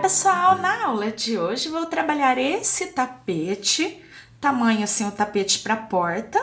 Pessoal, na aula de hoje vou trabalhar esse tapete, tamanho assim, o tapete para porta,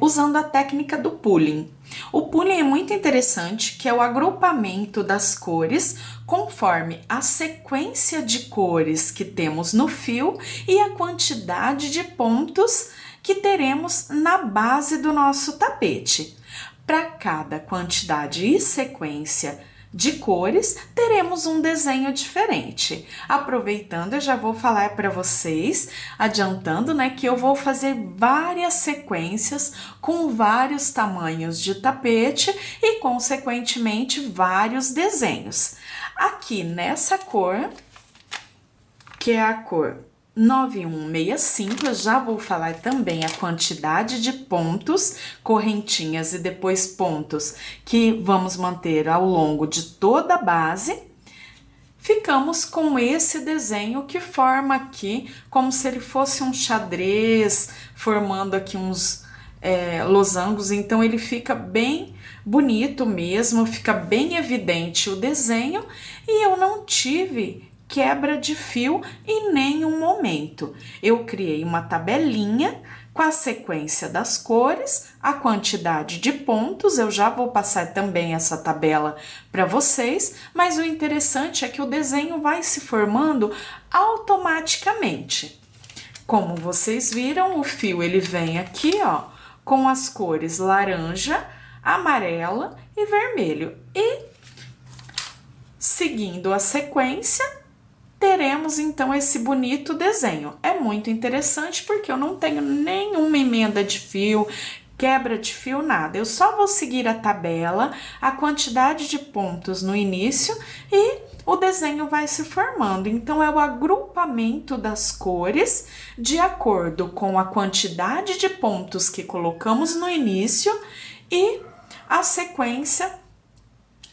usando a técnica do pooling. O pooling é muito interessante, que é o agrupamento das cores conforme a sequência de cores que temos no fio e a quantidade de pontos que teremos na base do nosso tapete. Para cada quantidade e sequência de cores, teremos um desenho diferente. Aproveitando, eu já vou falar para vocês, adiantando, né, que eu vou fazer várias sequências com vários tamanhos de tapete e, consequentemente, vários desenhos. Aqui nessa cor, que é a cor 9165, eu já vou falar também a quantidade de pontos, correntinhas e depois pontos que vamos manter ao longo de toda a base. Ficamos com esse desenho que forma aqui como se ele fosse um xadrez, formando aqui uns losangos, então ele fica bem bonito mesmo, fica bem evidente o desenho e eu não tive quebra de fio em nenhum momento. Eu criei uma tabelinha com a sequência das cores, a quantidade de pontos, eu já vou passar também essa tabela para vocês, mas o interessante é que o desenho vai se formando automaticamente. Como vocês viram, o fio ele vem aqui, ó, com as cores laranja, amarela e vermelho. E seguindo a sequência, teremos então esse bonito desenho. É muito interessante porque eu não tenho nenhuma emenda de fio, quebra de fio, nada. Eu só vou seguir a tabela, a quantidade de pontos no início e o desenho vai se formando. Então, é o agrupamento das cores de acordo com a quantidade de pontos que colocamos no início e a sequência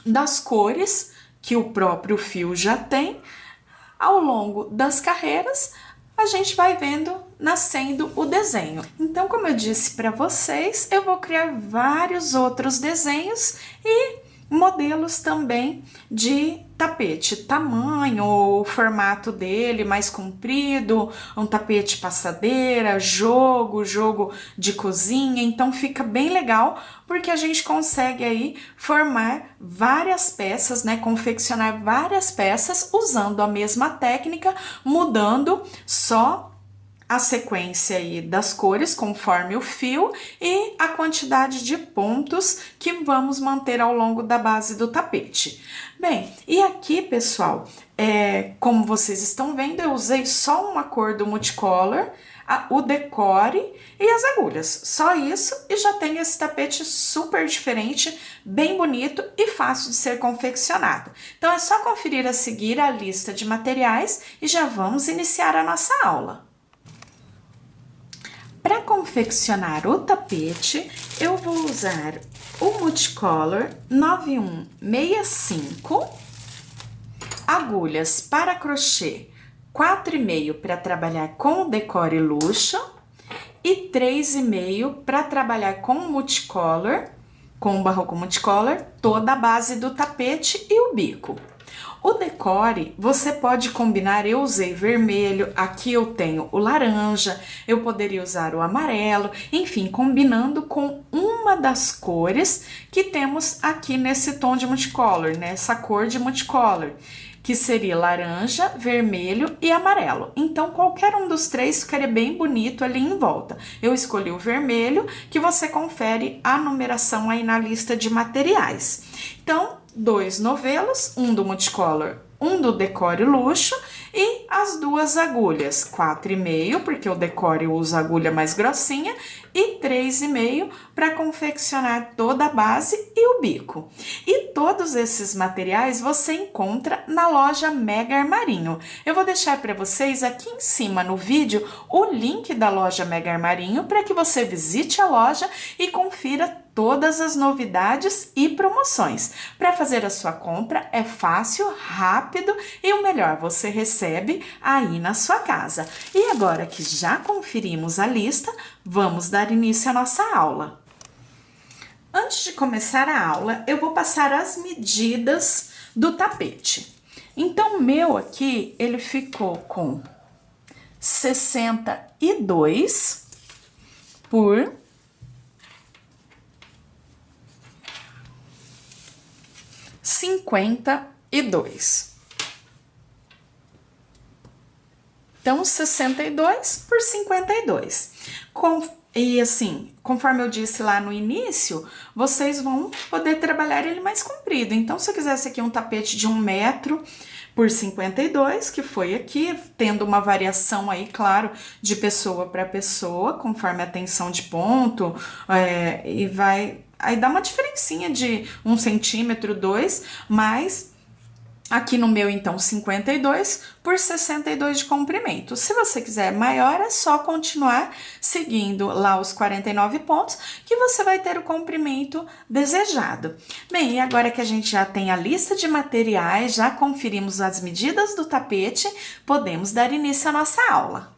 das cores que o próprio fio já tem. Ao longo das carreiras, a gente vai vendo nascendo o desenho. Então, como eu disse para vocês, eu vou criar vários outros desenhos e modelos também de tapete, tamanho, o formato dele mais comprido, um tapete passadeira, jogo de cozinha, então fica bem legal porque a gente consegue aí formar várias peças, né, confeccionar várias peças usando a mesma técnica, mudando só a sequência aí das cores conforme o fio e a quantidade de pontos que vamos manter ao longo da base do tapete. Bem, e aqui, pessoal, como vocês estão vendo, eu usei só uma cor do Multicolor, o decore e as agulhas. Só isso e já tem esse tapete super diferente, bem bonito e fácil de ser confeccionado. Então, é só conferir a seguir a lista de materiais e já vamos iniciar a nossa aula. Para confeccionar o tapete, eu vou usar o Multicolor 9165, agulhas para crochê 4,5 para trabalhar com o decore luxo e 3,5 para trabalhar com o Multicolor, com o barroco Multicolor, toda a base do tapete e o bico. O decore, você pode combinar, eu usei vermelho, aqui eu tenho o laranja, eu poderia usar o amarelo, enfim, combinando com uma das cores que temos aqui nesse tom de Multicolor, nessa cor de Multicolor, que seria laranja, vermelho e amarelo. Então, qualquer um dos três ficaria bem bonito ali em volta. Eu escolhi o vermelho, que você confere a numeração aí na lista de materiais. Então, 2 novelos, um do Multicolor, um do decore luxo e as duas agulhas, 4,5, porque o decore usa agulha mais grossinha, e 3,5 para confeccionar toda a base e o bico. E todos esses materiais você encontra na loja Mega Armarinho. Eu vou deixar para vocês aqui em cima no vídeo o link da loja Mega Armarinho para que você visite a loja e confira todas as novidades e promoções. Para fazer a sua compra é fácil, rápido e o melhor, você recebe aí na sua casa. E agora que já conferimos a lista, vamos dar início à nossa aula. Antes de começar a aula, eu vou passar as medidas do tapete. Então, o meu aqui, ele ficou com 62 por 52. Então, 62 por 52. E assim, conforme eu disse lá no início, vocês vão poder trabalhar ele mais comprido. Então, se eu quisesse aqui um tapete de 1 metro por 52, que foi aqui, tendo uma variação aí, claro, de pessoa para pessoa, conforme a tensão de ponto, e vai... Aí dá uma diferencinha de 1 centímetro, 2, mas... Aqui no meu, então, 52 por 62 de comprimento. Se você quiser maior, é só continuar seguindo lá os 49 pontos, que você vai ter o comprimento desejado. Bem, e agora que a gente já tem a lista de materiais, já conferimos as medidas do tapete, podemos dar início à nossa aula.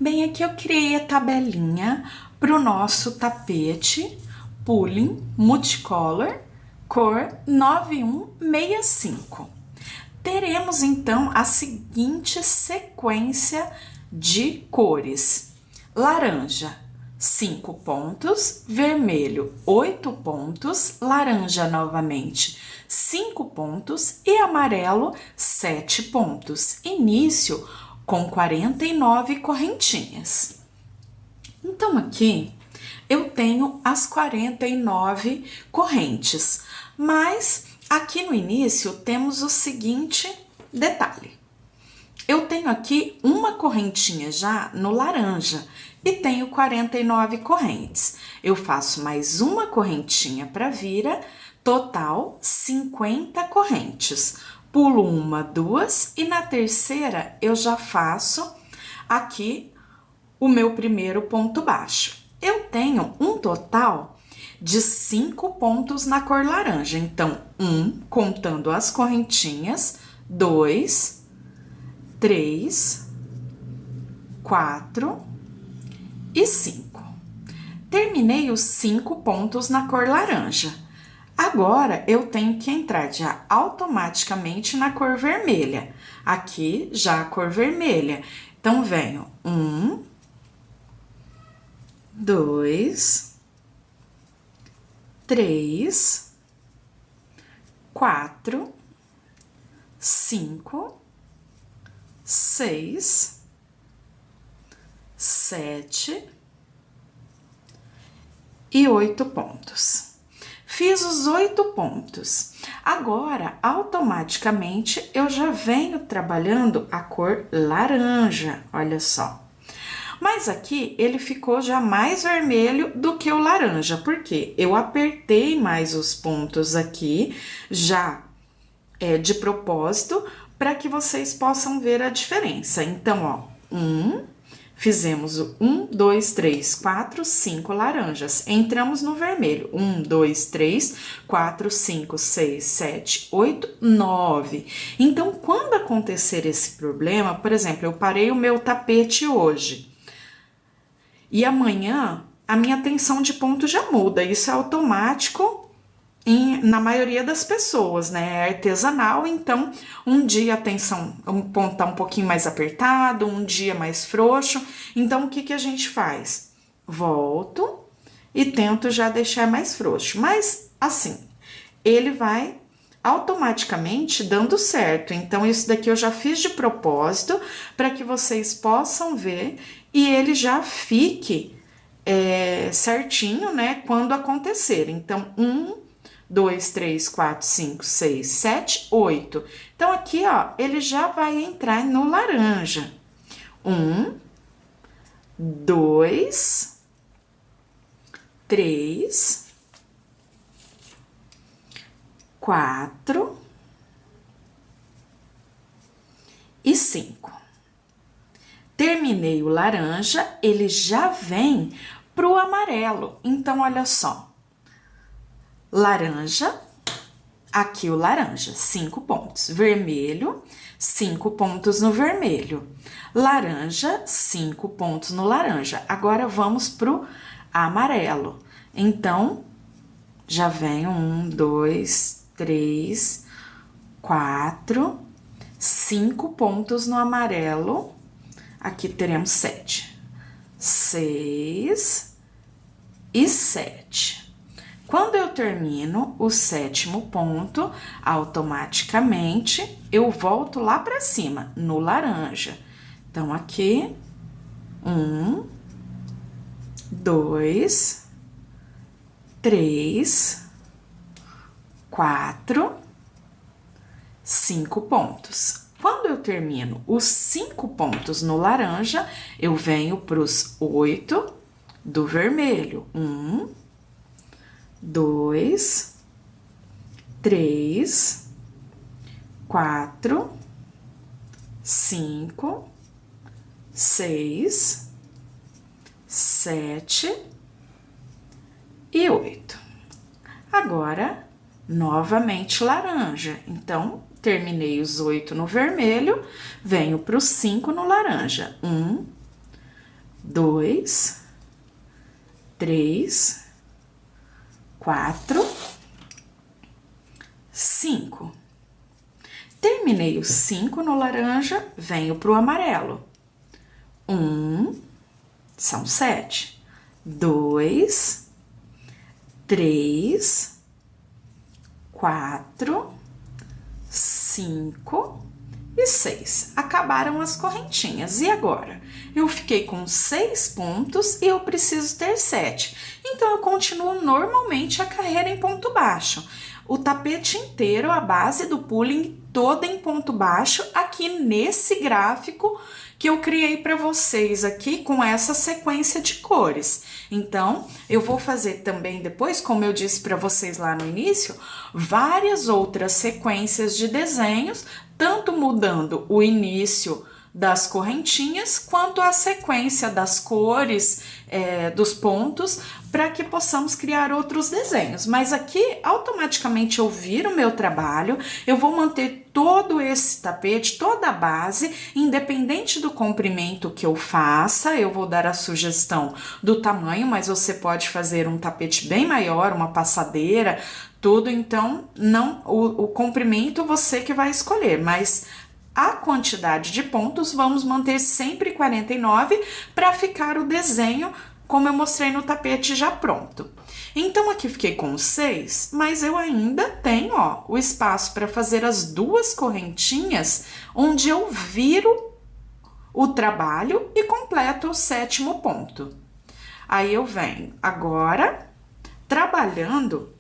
Bem, aqui eu criei a tabelinha para o nosso tapete Pulling Multicolor, cor 9165. Teremos então a seguinte sequência de cores: laranja, 5 pontos, vermelho, 8 pontos, laranja novamente, 5 pontos e amarelo, 7 pontos. Início com 49 correntinhas. Então, aqui eu tenho as 49 correntes, mas aqui no início temos o seguinte detalhe. Eu tenho aqui uma correntinha já no laranja e tenho 49 correntes. Eu faço mais uma correntinha para vira, total 50 correntes. Pulo uma, duas e na terceira eu já faço aqui o meu primeiro ponto baixo. Eu tenho um total de 5 pontos na cor laranja. Então, 1, contando as correntinhas, 2, 3, 4 e 5. Terminei os 5 pontos na cor laranja. Agora, eu tenho que entrar já automaticamente na cor vermelha. Aqui, já a cor vermelha. Então, venho 1, 2, 3, 4, 5, 6, 7 e 8 pontos. Fiz os 8 pontos. Agora, automaticamente, eu já venho trabalhando a cor laranja, olha só. Mas aqui ele ficou já mais vermelho do que o laranja, porque eu apertei mais os pontos aqui, já de propósito, para que vocês possam ver a diferença. Então, ó, fizemos o 1, 2, 3, 4, 5 laranjas. Entramos no vermelho. 1, 2, 3, 4, 5, 6, 7, 8, 9. Então, quando acontecer esse problema, por exemplo, eu parei o meu tapete hoje. E amanhã, a minha tensão de ponto já muda. Isso é automático na maioria das pessoas, né? É artesanal, então um dia a tensão, o ponto tá um pouquinho mais apertado, um dia mais frouxo. Então, o que a gente faz? Volto e tento já deixar mais frouxo. Mas, assim, ele vai automaticamente dando certo. Então, isso daqui eu já fiz de propósito para que vocês possam ver e ele já fique certinho, né, quando acontecer. Então, 1, 2, 3, 4, 5, 6, 7, 8. Então, aqui, ó, ele já vai entrar no laranja. 1, 2, 3, 4 e 5. Terminei o laranja, ele já vem pro amarelo. Então, olha só. Laranja, aqui o laranja, 5 pontos. Vermelho, 5 pontos no vermelho. Laranja, 5 pontos no laranja. Agora, vamos pro amarelo. Então, já vem 1, 2, 3, 4, 5 pontos no amarelo, aqui teremos 7, 6 e 7. Quando eu termino o 7º ponto, automaticamente eu volto lá para cima, no laranja. Então, aqui, 1, 2, 3, 4, 5 pontos. Quando eu termino os 5 pontos no laranja, eu venho para os 8 do vermelho. 1, 2, 3, 4, 5, 6, 7 e 8. Agora, novamente laranja. Então, terminei os 8 no vermelho, venho para os 5 no laranja. 1, 2, 3, 4, 5. Terminei os 5 no laranja, venho para o amarelo. 1, são 7. 2, 3, 4, 5 e 6. Acabaram as correntinhas. E agora? Eu fiquei com 6 pontos e eu preciso ter 7. Então, eu continuo normalmente a carreira em ponto baixo. O tapete inteiro, a base do pulling toda em ponto baixo, aqui nesse gráfico que eu criei para vocês aqui com essa sequência de cores. Então, eu vou fazer também depois, como eu disse para vocês lá no início, várias outras sequências de desenhos, tanto mudando o início das correntinhas, quanto a sequência das cores, dos pontos, para que possamos criar outros desenhos. Mas aqui, automaticamente eu viro o meu trabalho, eu vou manter todo esse tapete, toda a base, independente do comprimento que eu faça, eu vou dar a sugestão do tamanho, mas você pode fazer um tapete bem maior, uma passadeira, tudo, então, não o comprimento você que vai escolher, mas a quantidade de pontos vamos manter sempre 49 para ficar o desenho como eu mostrei no tapete já pronto. Então, aqui fiquei com 6, mas eu ainda tenho, ó, o espaço para fazer as 2 correntinhas, onde eu viro o trabalho e completo o 7º ponto. Aí, eu venho agora trabalhando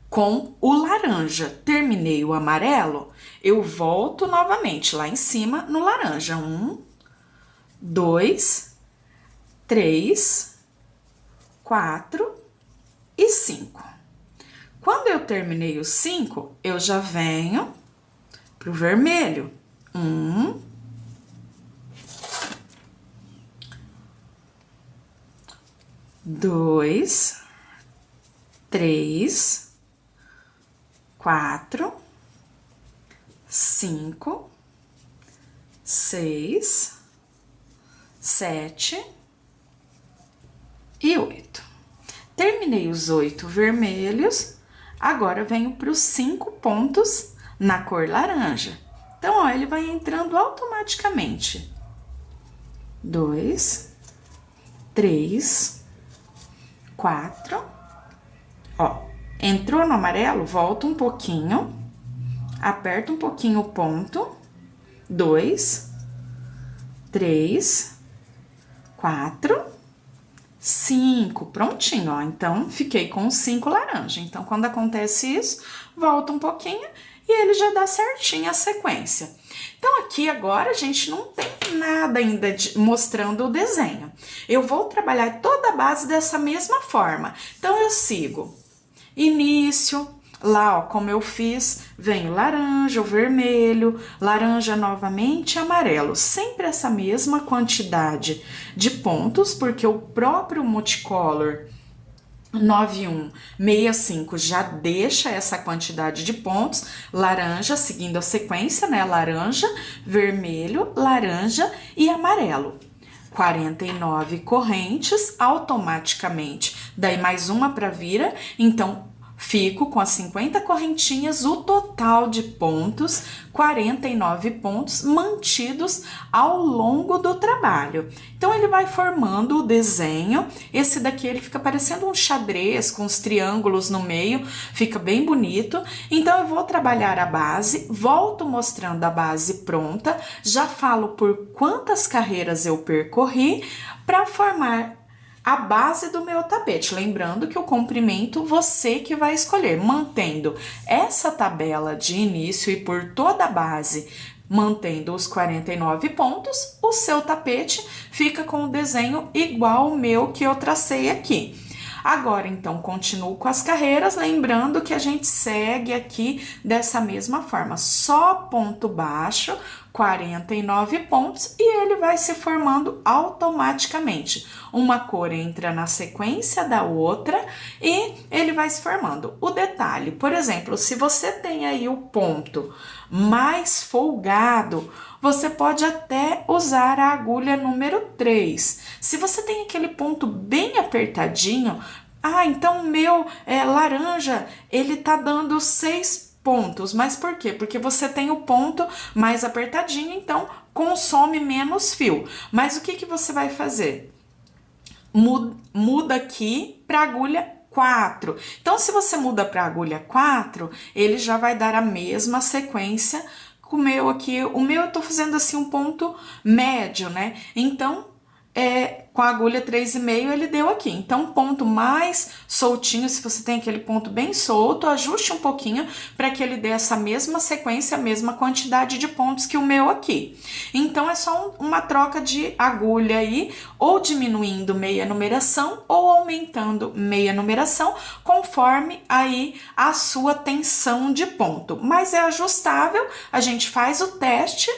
com o laranja. Terminei o amarelo, eu volto novamente lá em cima no laranja. 1, 2, 3, 4 e 5. Quando eu terminei os 5, eu já venho pro vermelho. 1, 2, 3, 4, 5, 6, 7 e 8. Terminei os 8 vermelhos, agora venho para os 5 pontos na cor laranja. Então, ó, ele vai entrando automaticamente. 2, 3, 4, ó, entrou no amarelo, volta um pouquinho, aperta um pouquinho o ponto, 2, 3, 4, 5, prontinho, ó. Então, fiquei com 5 laranja. Então, quando acontece isso, volta um pouquinho e ele já dá certinho a sequência. Então, aqui agora a gente não tem nada ainda mostrando o desenho. Eu vou trabalhar toda a base dessa mesma forma. Então, eu sigo início, lá, ó, como eu fiz, vem o laranja, o vermelho, laranja novamente, amarelo. Sempre essa mesma quantidade de pontos, porque o próprio Multicolor 9165 já deixa essa quantidade de pontos. Laranja, seguindo a sequência, né? Laranja, vermelho, laranja e amarelo. 49 correntes, automaticamente, daí mais uma para vira, então fico com as 50 correntinhas, o total de pontos, 49 pontos mantidos ao longo do trabalho. Então, ele vai formando o desenho. Esse daqui, ele fica parecendo um xadrez com os triângulos no meio, fica bem bonito. Então, eu vou trabalhar a base, volto mostrando a base pronta, já falo por quantas carreiras eu percorri para formar a base do meu tapete. Lembrando que o comprimento você que vai escolher, mantendo essa tabela de início e por toda a base, mantendo os 49 pontos, o seu tapete fica com o desenho igual o meu que eu tracei aqui. Agora, então, continuo com as carreiras, lembrando que a gente segue aqui dessa mesma forma, só ponto baixo, 49 pontos, e ele vai se formando automaticamente. Uma cor entra na sequência da outra e ele vai se formando. O detalhe, por exemplo, se você tem aí o ponto mais folgado, você pode até usar a agulha número 3. Se você tem aquele ponto bem apertadinho, então o meu laranja, ele tá dando 6 pontos. Mas por quê? Porque você tem o ponto mais apertadinho, então consome menos fio. Mas o que você vai fazer? Muda aqui para agulha 4. Então, se você muda para agulha 4, ele já vai dar a mesma sequência com o meu aqui. O meu eu tô fazendo assim um ponto médio, né? Então, com a agulha 3,5 ele deu aqui. Então, ponto mais soltinho, se você tem aquele ponto bem solto, ajuste um pouquinho para que ele dê essa mesma sequência, a mesma quantidade de pontos que o meu aqui. Então, é só uma troca de agulha aí, ou diminuindo meia numeração, ou aumentando meia numeração, conforme aí a sua tensão de ponto. Mas é ajustável, a gente faz o teste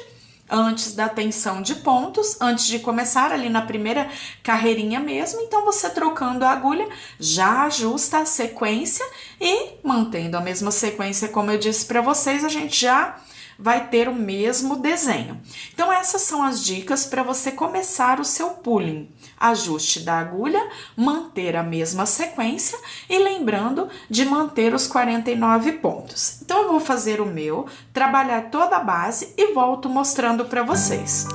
antes da tensão de pontos, antes de começar ali na primeira carreirinha mesmo. Então, você trocando a agulha, já ajusta a sequência e mantendo a mesma sequência, como eu disse para vocês, a gente já vai ter o mesmo desenho. Então, essas são as dicas para você começar o seu pulling. Ajuste da agulha, manter a mesma sequência e lembrando de manter os 49 pontos. Então, eu vou fazer o meu, trabalhar toda a base e volto mostrando para vocês.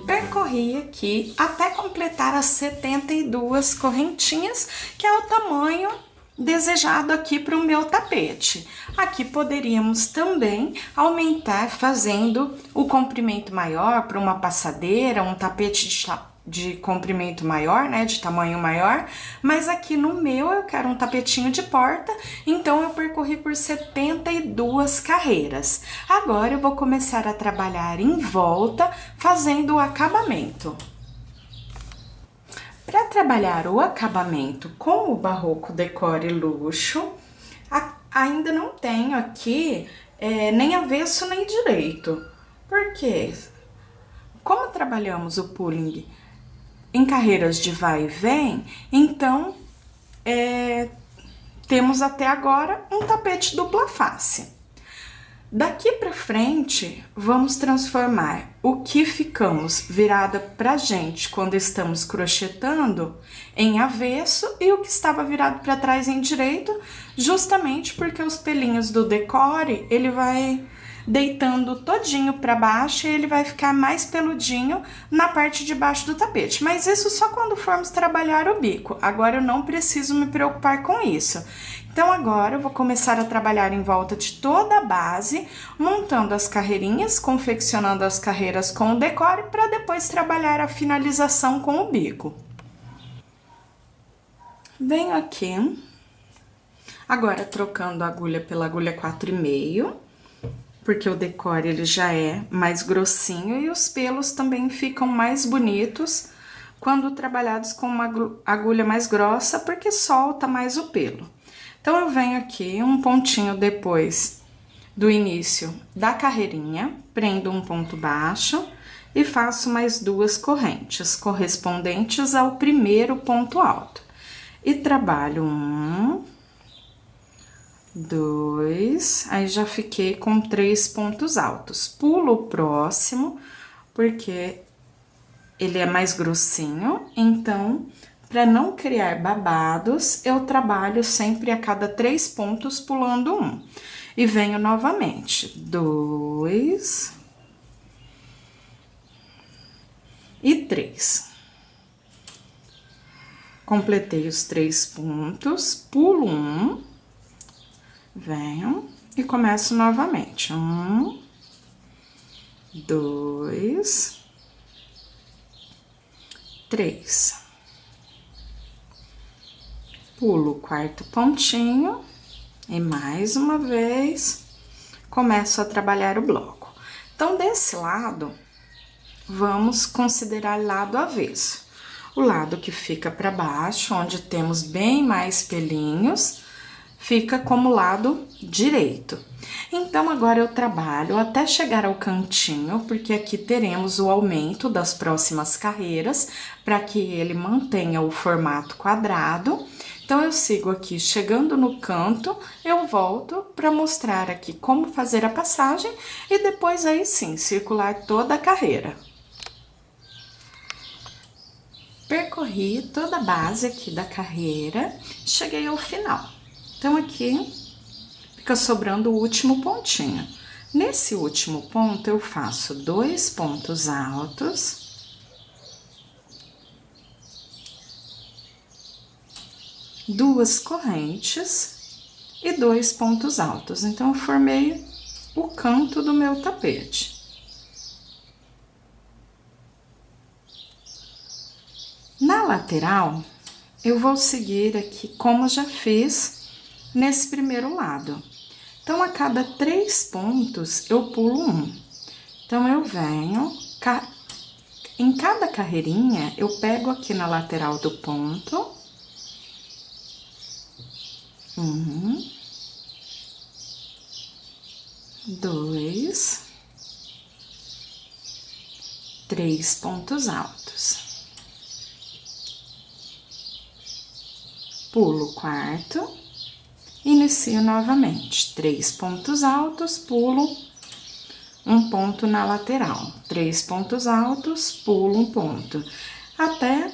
Percorri aqui até completar as 72 correntinhas, que é o tamanho desejado aqui para o meu tapete. Aqui poderíamos também aumentar fazendo o comprimento maior para uma passadeira, um tapete de comprimento maior, né, de tamanho maior, mas aqui no meu eu quero um tapetinho de porta, então eu percorri por 72 carreiras. Agora eu vou começar a trabalhar em volta, fazendo o acabamento. Para trabalhar o acabamento com o Barroco Decore Luxo, ainda não tenho aqui nem avesso nem direito. Por quê? Como trabalhamos o pulling em carreiras de vai e vem, então temos até agora um tapete dupla face. Daqui para frente, vamos transformar o que ficamos virada pra gente quando estamos crochetando em avesso e o que estava virado para trás em direito, justamente porque os pelinhos do decore, ele vai deitando todinho para baixo e ele vai ficar mais peludinho na parte de baixo do tapete. Mas isso só quando formos trabalhar o bico. Agora eu não preciso me preocupar com isso. Então, agora eu vou começar a trabalhar em volta de toda a base, montando as carreirinhas, confeccionando as carreiras com o decore, para depois trabalhar a finalização com o bico. Venho aqui, agora trocando a agulha pela agulha 4,5, porque o decore ele já é mais grossinho e os pelos também ficam mais bonitos quando trabalhados com uma agulha mais grossa, porque solta mais o pelo. Então, eu venho aqui um pontinho depois do início da carreirinha, prendo um ponto baixo e faço mais 2 correntes correspondentes ao primeiro ponto alto. E trabalho 1, 2, aí já fiquei com 3 pontos altos. Pulo o próximo, porque ele é mais grossinho, então, para não criar babados, eu trabalho sempre a cada 3 pontos pulando um. E venho novamente, 2 e 3. Completei os 3 pontos, pulo um, venho e começo novamente. 1, 2, 3. Pulo o quarto pontinho e mais uma vez começo a trabalhar o bloco. Então, desse lado, vamos considerar lado avesso. O lado que fica para baixo, onde temos bem mais pelinhos, fica como lado direito. Então, agora eu trabalho até chegar ao cantinho, porque aqui teremos o aumento das próximas carreiras, para que ele mantenha o formato quadrado. Então, eu sigo aqui, chegando no canto, eu volto para mostrar aqui como fazer a passagem e depois aí sim, circular toda a carreira. Percorri toda a base aqui da carreira, cheguei ao final. Então, aqui fica sobrando o último pontinho. Nesse último ponto, eu faço 2 pontos altos, 2 correntes e 2 pontos altos. Então, eu formei o canto do meu tapete. Na lateral, eu vou seguir aqui como já fiz nesse primeiro lado. Então, a cada 3 pontos, eu pulo um. Então, eu venho, em cada carreirinha, eu pego aqui na lateral do ponto. 1, 2, 3 pontos altos. Pulo o quarto, inicio novamente, 3 pontos altos, pulo um ponto na lateral, 3 pontos altos, pulo um ponto, até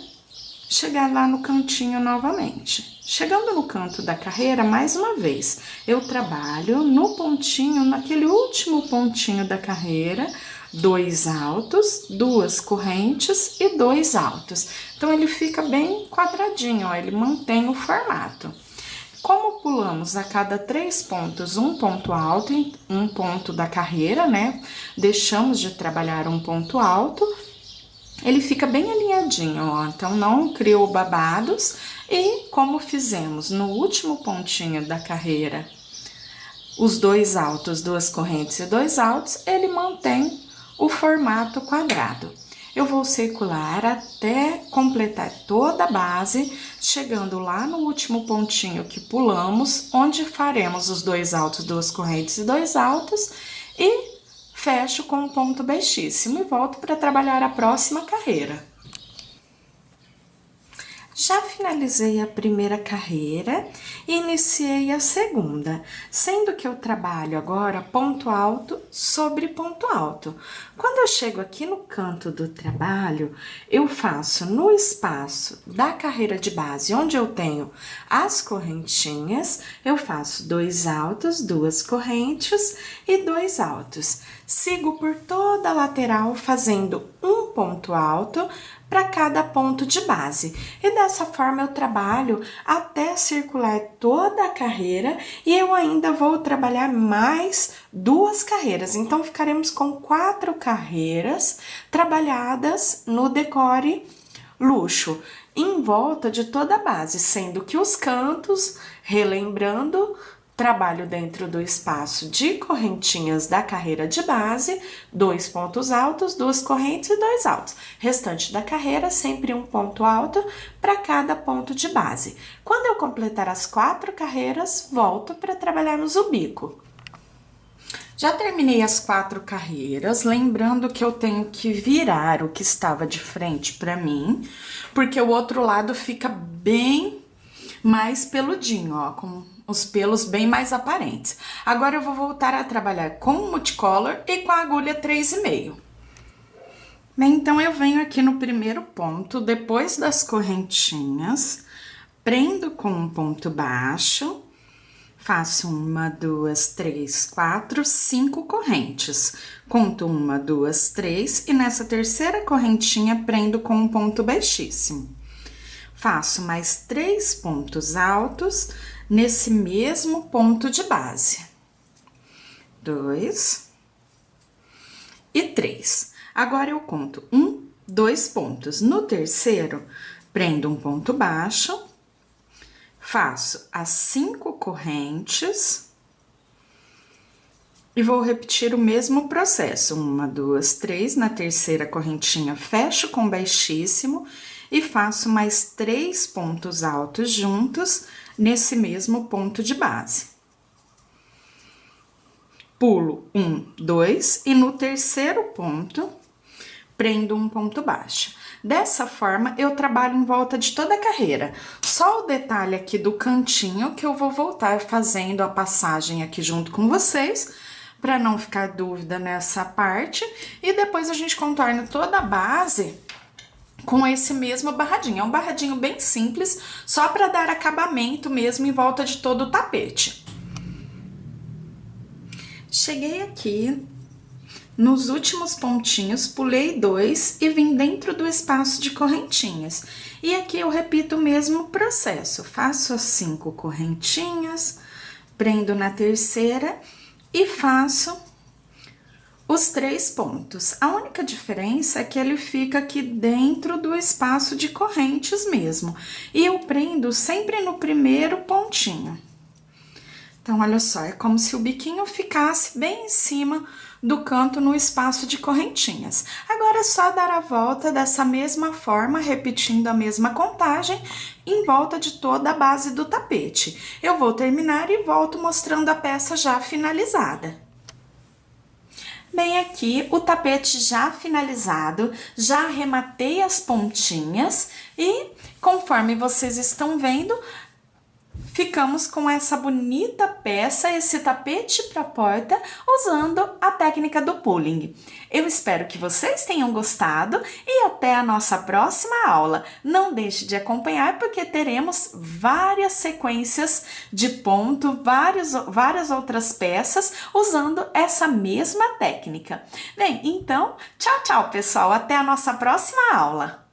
chegar lá no cantinho novamente. Chegando no canto da carreira, mais uma vez, eu trabalho no pontinho, naquele último pontinho da carreira, 2 altos, 2 correntes e 2 altos. Então, ele fica bem quadradinho, ó, ele mantém o formato. Como pulamos a cada 3 pontos, um ponto alto e um ponto da carreira, né? Deixamos de trabalhar um ponto alto, ele fica bem alinhadinho, ó. Então, não criou babados. E como fizemos no último pontinho da carreira, os 2 altos, 2 correntes e 2 altos, ele mantém o formato quadrado. Eu vou circular até completar toda a base, chegando lá no último pontinho que pulamos, onde faremos os 2 altos, 2 correntes e 2 altos, e fecho com um ponto baixíssimo e volto para trabalhar a próxima carreira. Já finalizei a primeira carreira e iniciei a segunda, sendo que eu trabalho agora ponto alto sobre ponto alto. Quando eu chego aqui no canto do trabalho, eu faço no espaço da carreira de base, onde eu tenho as correntinhas, eu faço 2 altos, 2 correntes e 2 altos. Sigo por toda a lateral fazendo um ponto alto para cada ponto de base. E dessa forma eu trabalho até circular toda a carreira e eu ainda vou trabalhar mais 2 carreiras. Então, ficaremos com 4 carreiras trabalhadas no decore luxo, em volta de toda a base, sendo que os cantos, relembrando, trabalho dentro do espaço de correntinhas da carreira de base, 2 pontos altos, 2 correntes e 2 altos. Restante da carreira, sempre um ponto alto para cada ponto de base. Quando eu completar as 4 carreiras, volto para trabalharmos o bico. Já terminei as 4 carreiras, lembrando que eu tenho que virar o que estava de frente para mim, porque o outro lado fica bem mais peludinho, ó, com os pelos bem mais aparentes. Agora eu vou voltar a trabalhar com o multicolor e com a agulha 3,5. Bem, então eu venho aqui no primeiro ponto, depois das correntinhas, prendo com um ponto baixo, faço 1, 2, 3, 4, 5 correntes. Conto 1, 2, 3 e nessa terceira correntinha prendo com um ponto baixíssimo. Faço mais 3 pontos altos nesse mesmo ponto de base. 2 e 3. Agora eu conto 1, 2 pontos. No terceiro, prendo um ponto baixo, faço as 5 correntes e vou repetir o mesmo processo. 1, 2, 3, na terceira correntinha fecho com baixíssimo e faço mais 3 pontos altos juntos nesse mesmo ponto de base. Pulo 1, 2 e no terceiro ponto, prendo um ponto baixo. Dessa forma, eu trabalho em volta de toda a carreira. Só o detalhe aqui do cantinho que eu vou voltar fazendo a passagem aqui junto com vocês, para não ficar dúvida nessa parte. E depois a gente contorna toda a base com esse mesmo barradinho. É um barradinho bem simples, só para dar acabamento mesmo em volta de todo o tapete. Cheguei aqui nos últimos pontinhos, pulei 2 e vim dentro do espaço de correntinhas. E aqui eu repito o mesmo processo, faço as 5 correntinhas, prendo na terceira e faço os 3 pontos. A única diferença é que ele fica aqui dentro do espaço de correntes mesmo. E eu prendo sempre no primeiro pontinho. Então, olha só, é como se o biquinho ficasse bem em cima do canto no espaço de correntinhas. Agora é só dar a volta dessa mesma forma, repetindo a mesma contagem em volta de toda a base do tapete. Eu vou terminar e volto mostrando a peça já finalizada. Bem, aqui o tapete já finalizado, já arrematei as pontinhas e, conforme vocês estão vendo, ficamos com essa bonita peça, esse tapete para porta, usando a técnica do pulling. Eu espero que vocês tenham gostado e até a nossa próxima aula. Não deixe de acompanhar porque teremos várias sequências de ponto, várias outras peças usando essa mesma técnica. Bem, então, tchau, tchau, pessoal. Até a nossa próxima aula.